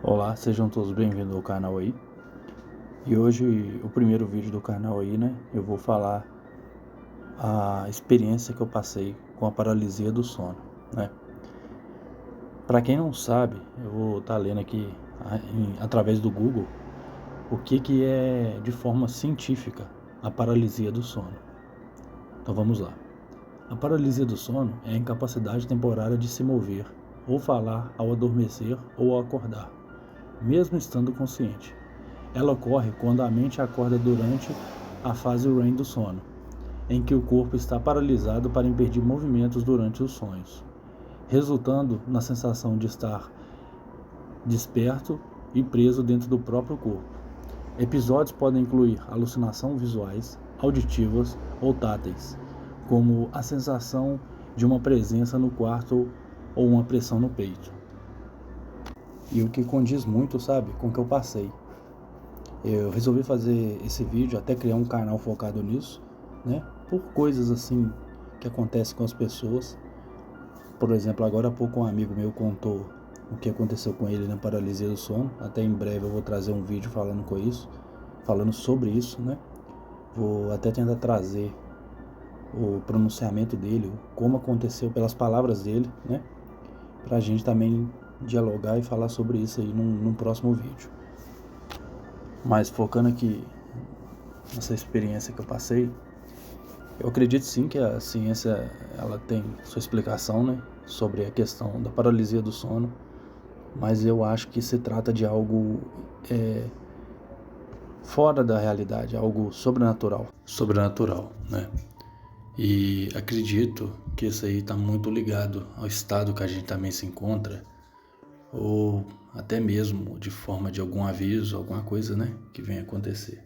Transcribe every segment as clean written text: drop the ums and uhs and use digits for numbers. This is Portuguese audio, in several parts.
Olá, sejam todos bem-vindos ao canal aí. E hoje, o primeiro vídeo do canal aí, né? Eu vou falar a experiência que eu passei com a paralisia do sono, né? Para quem não sabe, eu vou estar lendo aqui através do Google o que é de forma científica a paralisia do sono. Então vamos lá. A paralisia do sono é a incapacidade temporária de se mover ou falar ao adormecer ou ao acordar, mesmo estando consciente. Ela ocorre quando a mente acorda durante a fase REM do sono, em que o corpo está paralisado para impedir movimentos durante os sonhos, resultando na sensação de estar desperto e preso dentro do próprio corpo. Episódios podem incluir alucinações visuais, auditivas ou táteis, como a sensação de uma presença no quarto ou uma pressão no peito. E o que condiz muito, sabe, com o que eu passei. Eu resolvi fazer esse vídeo, até criar um canal focado nisso, né? Por coisas assim que acontecem com as pessoas. Por exemplo, agora há pouco um amigo meu contou o que aconteceu com ele na paralisia do sono. Até em breve eu vou trazer um vídeo falando sobre isso, né? Vou até tentar trazer o pronunciamento dele, como aconteceu pelas palavras dele, né? Pra gente também dialogar e falar sobre isso aí num próximo vídeo. Mas focando aqui nessa experiência que eu passei, eu acredito sim que a ciência ela tem sua explicação, né, sobre a questão da paralisia do sono, mas eu acho que se trata de algo fora da realidade, algo sobrenatural, né? E acredito que isso aí está muito ligado ao estado que a gente também se encontra, ou até mesmo de forma de algum aviso, alguma coisa, né, que venha acontecer.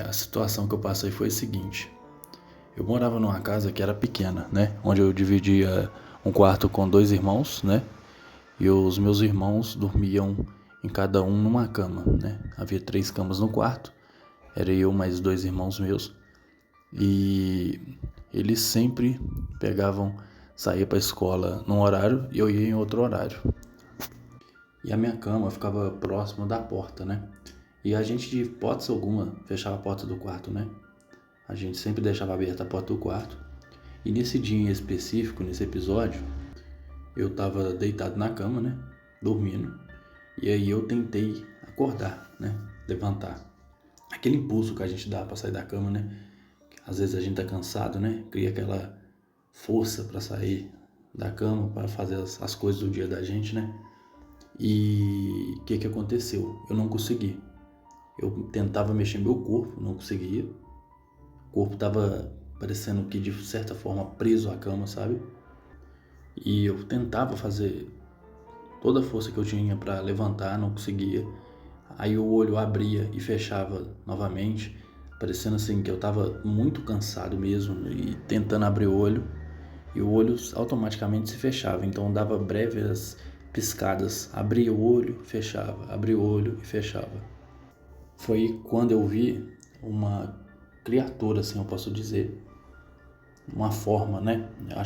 A situação que eu passei foi a seguinte. Eu morava numa casa que era pequena, né? Onde eu dividia um quarto com 2 irmãos, né? E os meus irmãos dormiam em cada um numa cama, né? Havia 3 camas no quarto. Era eu mais 2 irmãos meus. E eles sempre saía para a escola num horário e eu ia em outro horário. E a minha cama ficava próxima da porta, né? E a gente, de hipótese alguma, fechava a porta do quarto, né? A gente sempre deixava aberta a porta do quarto. E nesse dia em específico, nesse episódio, eu tava deitado na cama, né? Dormindo. E aí eu tentei acordar, né? Levantar. Aquele impulso que a gente dá pra sair da cama, né? Às vezes a gente tá cansado, né? Cria aquela força pra sair da cama, para fazer as coisas do dia da gente, né? E o que aconteceu? Eu não consegui. Eu tentava mexer meu corpo, não conseguia. O corpo tava parecendo que de certa forma preso à cama, sabe? E eu tentava fazer toda a força que eu tinha para levantar, não conseguia. Aí o olho abria e fechava novamente, parecendo assim que eu tava muito cansado mesmo e tentando abrir o olho. E o olho automaticamente se fechava, então dava breves piscadas, abria o olho, fechava, abria o olho e fechava. Foi quando eu vi uma criatura, assim eu posso dizer, uma forma, né? Eu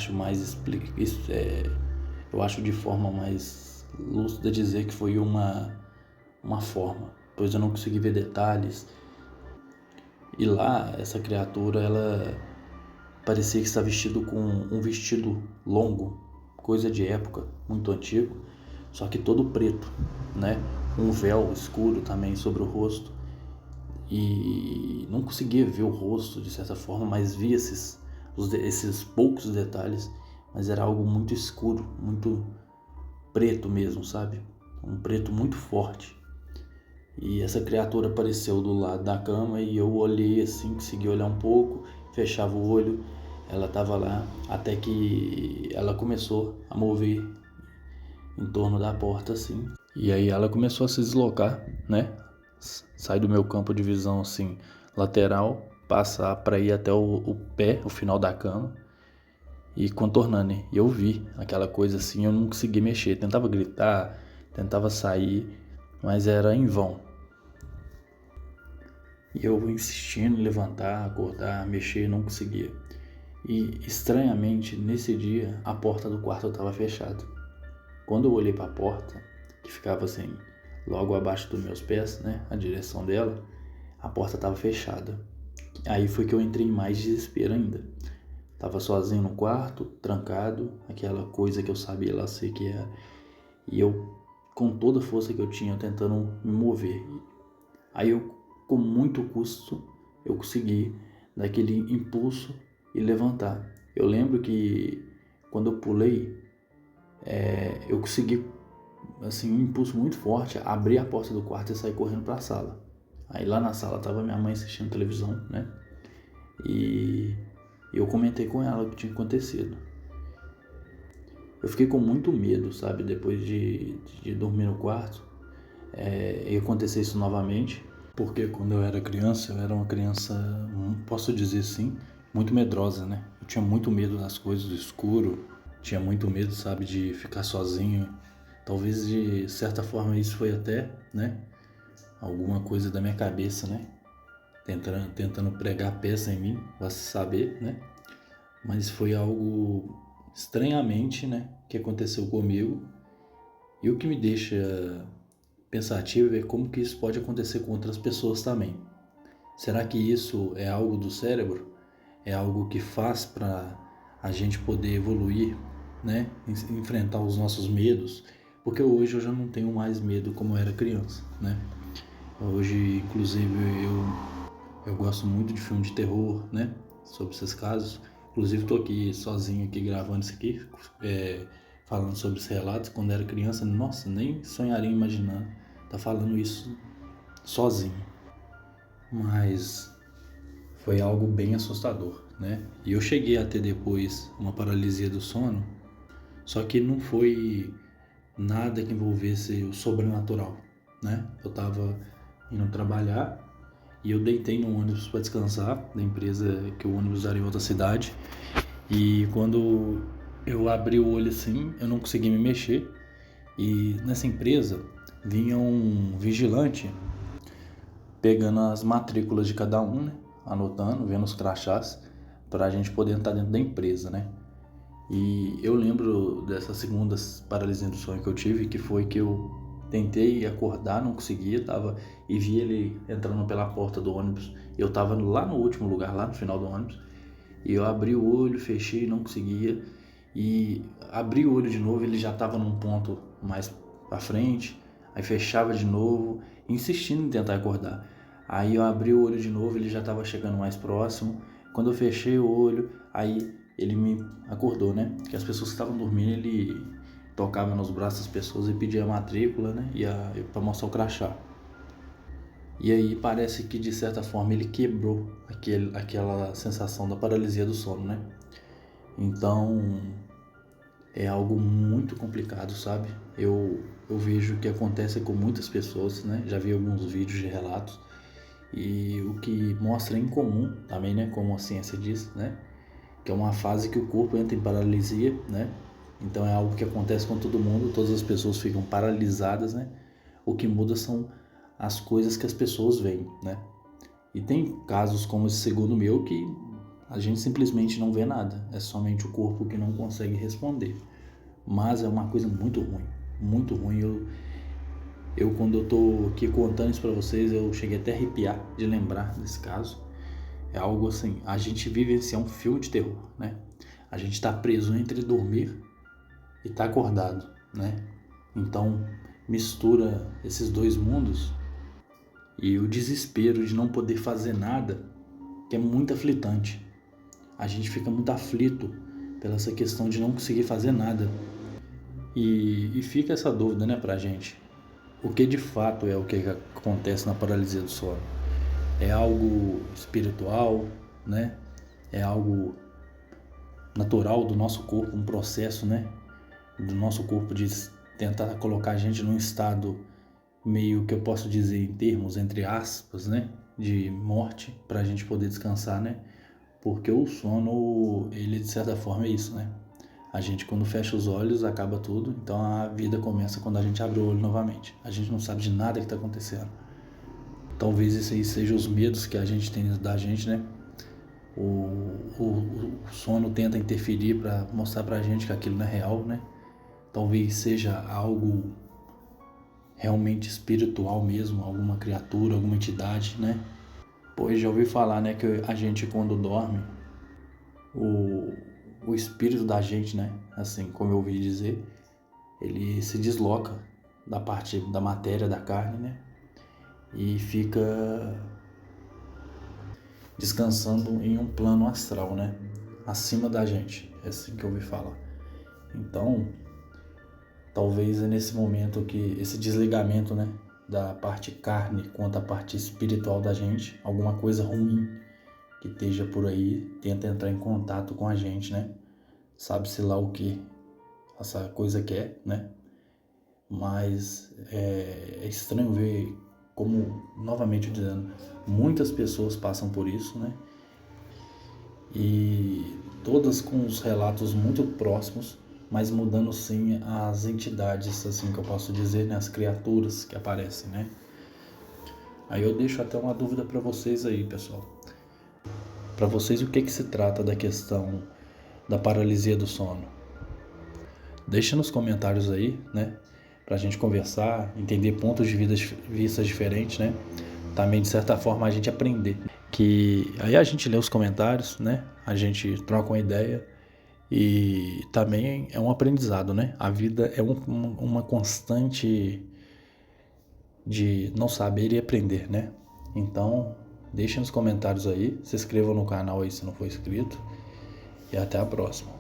acho de forma mais lúcida dizer que foi uma forma, pois eu não consegui ver detalhes. E lá, essa criatura, ela parecia que está vestido com um vestido longo, coisa de época, muito antigo, só que todo preto, né? Um véu escuro também sobre o rosto. E não conseguia ver o rosto de certa forma, mas via esses poucos detalhes, mas era algo muito escuro, muito preto mesmo, sabe? Um preto muito forte. E essa criatura apareceu do lado da cama e eu olhei assim, consegui olhar um pouco, fechava o olho, ela estava lá, até que ela começou a mover em torno da porta assim. E aí ela começou a se deslocar, né? Sai do meu campo de visão assim, lateral, passar para ir até o pé, o final da cama e contornando. E eu vi aquela coisa assim, eu não consegui mexer, tentava gritar, tentava sair, mas era em vão. E eu insistindo em levantar, acordar, mexer, não conseguia. E estranhamente, nesse dia, a porta do quarto estava fechada. Quando eu olhei para a porta, que ficava assim, logo abaixo dos meus pés, né? A direção dela, a porta estava fechada. Aí foi que eu entrei em mais desespero ainda. Tava sozinho no quarto, trancado, aquela coisa que eu sabia lá sei que é. E eu, com toda a força que eu tinha, tentando me mover. Aí eu, com muito custo, eu consegui dar aquele impulso e levantar. Eu lembro que quando eu pulei, eu consegui, assim, um impulso muito forte, abrir a porta do quarto e sair correndo para a sala. Aí lá na sala tava minha mãe assistindo televisão, né? E eu comentei com ela o que tinha acontecido. Eu fiquei com muito medo, sabe? Depois de dormir no quarto, e acontecer isso novamente. Porque quando eu era criança, eu era uma criança, posso dizer assim, muito medrosa, né? Eu tinha muito medo das coisas do escuro, tinha muito medo, sabe, de ficar sozinho. Talvez de certa forma isso foi até, né, alguma coisa da minha cabeça, né? Tentando pregar peça em mim, pra se saber, né? Mas foi algo estranhamente, né, que aconteceu comigo. E o que me deixa pensativo é como que isso pode acontecer com outras pessoas também. Será que isso é algo do cérebro? É algo que faz para a gente poder evoluir, né? Enfrentar os nossos medos? Porque hoje eu já não tenho mais medo como eu era criança, né? Hoje, inclusive, eu gosto muito de filme de terror, né? Sobre esses casos. Inclusive, estou aqui sozinho aqui gravando isso aqui, falando sobre esses relatos. Quando eu era criança, nossa, nem sonharia imaginar tá falando isso sozinho. Mas foi algo bem assustador, né? E eu cheguei a ter depois uma paralisia do sono, só que não foi nada que envolvesse o sobrenatural, né? Eu tava indo trabalhar e eu deitei no ônibus para descansar da empresa, que o ônibus era em outra cidade, e quando eu abri o olho assim, eu não consegui me mexer, e nessa empresa vinha um vigilante pegando as matrículas de cada um, né? Anotando, vendo os crachás, para a gente poder entrar dentro da empresa, né? E eu lembro dessa segunda paralisia do sonho que eu tive, que foi que eu tentei acordar, não conseguia, e vi ele entrando pela porta do ônibus. Eu tava lá no último lugar, lá no final do ônibus, e eu abri o olho, fechei, não conseguia, e abri o olho de novo, ele já estava num ponto mais para frente, aí fechava de novo, insistindo em tentar acordar. Aí eu abri o olho de novo, ele já estava chegando mais próximo. Quando eu fechei o olho, aí ele me acordou, né? Que as pessoas que estavam dormindo, ele tocava nos braços das pessoas e pedia a matrícula, né? Para mostrar o crachá. E aí parece que de certa forma ele quebrou aquela sensação da paralisia do sono, né? Então é algo muito complicado, sabe? Eu vejo que acontece com muitas pessoas, né? Já vi alguns vídeos de relatos e o que mostra em comum também, né? Como a ciência diz, né? Que é uma fase que o corpo entra em paralisia, né? Então é algo que acontece com todo mundo, todas as pessoas ficam paralisadas, né? O que muda são as coisas que as pessoas veem, né? E tem casos como esse segundo meu que a gente simplesmente não vê nada, é somente o corpo que não consegue responder. Mas é uma coisa muito ruim, muito ruim. Eu quando eu tô aqui contando isso pra vocês, eu cheguei até a arrepiar de lembrar desse caso. É algo assim, a gente vivenciar um filme de terror, né? A gente tá preso entre dormir e tá acordado, né? Então mistura esses dois mundos e o desespero de não poder fazer nada, que é muito aflitante. A gente fica muito aflito pela essa questão de não conseguir fazer nada. E fica essa dúvida, né, pra gente. O que de fato é o que acontece na paralisia do sono? É algo espiritual, né? É algo natural do nosso corpo, um processo, né? Do nosso corpo de tentar colocar a gente num estado meio que eu posso dizer em termos, entre aspas, né? De morte, pra gente poder descansar, né? Porque o sono, ele de certa forma é isso, né? A gente quando fecha os olhos acaba tudo, então a vida começa quando a gente abre o olho novamente. A gente não sabe de nada que está acontecendo. Talvez isso aí seja os medos que a gente tem da gente, né? O sono tenta interferir para mostrar pra gente que aquilo não é real, né? Talvez seja algo realmente espiritual mesmo, alguma criatura, alguma entidade, né? Pois já ouvi falar, né, que a gente quando dorme, o espírito da gente, né, assim como eu ouvi dizer, ele se desloca da parte da matéria, da carne, né, e fica descansando em um plano astral, né, acima da gente, é assim que eu ouvi falar. Então, talvez é nesse momento que esse desligamento, né, da parte carne quanto à parte espiritual da gente, alguma coisa ruim que esteja por aí, tenta entrar em contato com a gente, né? Sabe-se lá o que essa coisa quer, né? Mas é estranho ver como, novamente dizendo, muitas pessoas passam por isso, né? E todas com os relatos muito próximos, mas mudando sim as entidades, assim que eu posso dizer, né? As criaturas que aparecem, né? Aí eu deixo até uma dúvida para vocês aí, pessoal. Para vocês, o que se trata da questão da paralisia do sono? Deixa nos comentários aí, né? Pra gente conversar, entender pontos de vista diferentes, né? Também, de certa forma, a gente aprender. Que aí a gente lê os comentários, né? A gente troca uma ideia e também é um aprendizado, né? A vida é uma constante de não saber e aprender, né? Então, deixa nos comentários aí, se inscreva no canal aí se não for inscrito e até a próxima.